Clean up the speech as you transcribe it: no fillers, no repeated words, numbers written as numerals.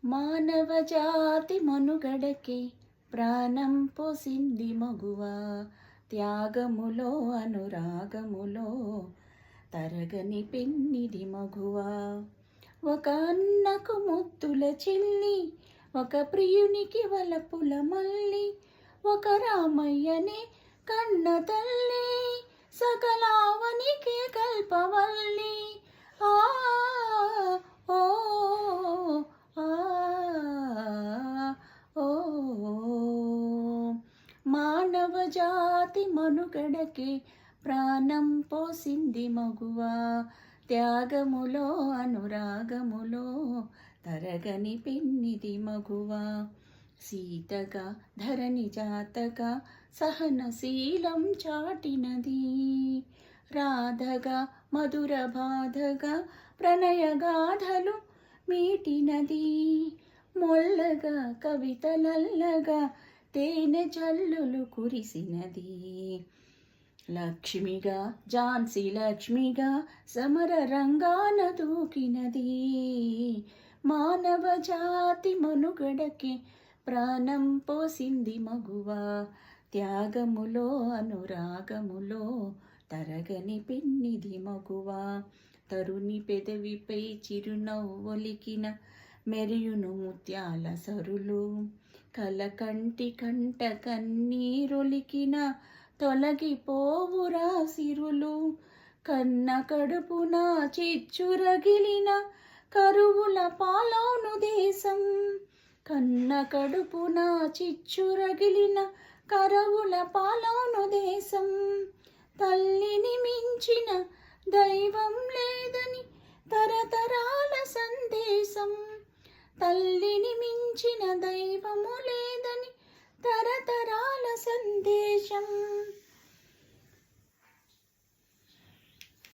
మానవ జాతి మనుగడకే ప్రాణం పోసింది మగువా, త్యాగములో అనురాగములో తరగని పెన్నిది మగువా. ఒక అన్నకు ముద్దుల చెల్లి, ఒక ప్రియునికి వలపుల మల్లి, ఒక రామయ్యనే కన్న తల్లి, సకలావనికి కల్పవల్లి. ఆ ఓ ఆ ఓ మానవ జాతి మనుగడకే ప్రాణం పోసింది మగువా, త్యాగములో అనురాగములో తరగని పెన్నిది మగువా. సీతగా ధరణి జాతగా సహనశీలం చాటినది, రాధగా మధుర బాధగా ప్రణయగాథలు మీటినది, మొల్లగా కవితలల్లగా తేనె జల్లులు కురిసినది. లక్ష్మిగా ఝాన్సీ లక్ష్మిగా సమర రంగాన దూకినది, మానవ జాతి మనుగడకి ప్రాణం పోసింది మగువా, త్యాగములో అనురాగములో తరగని పెన్నిది మగువా. తరుణి పెదవిపై చిరునవ్వొలికిన మెరియును ముత్యాల సరులు, కలకంటి కంట కన్నీరొలికిన తొలగిపోవురా సిరులు, కన్న కడుపున చిచ్చురగిలిన కరువుల పాలౌను దేశం, కన్న కడుపున చిచ్చురగిలిన కరువుల పాలౌను దేశం. తల్లిని మించిన దైవం లేదని తరతరాల సందేశం, తల్లిని మించిన దైవము లేదని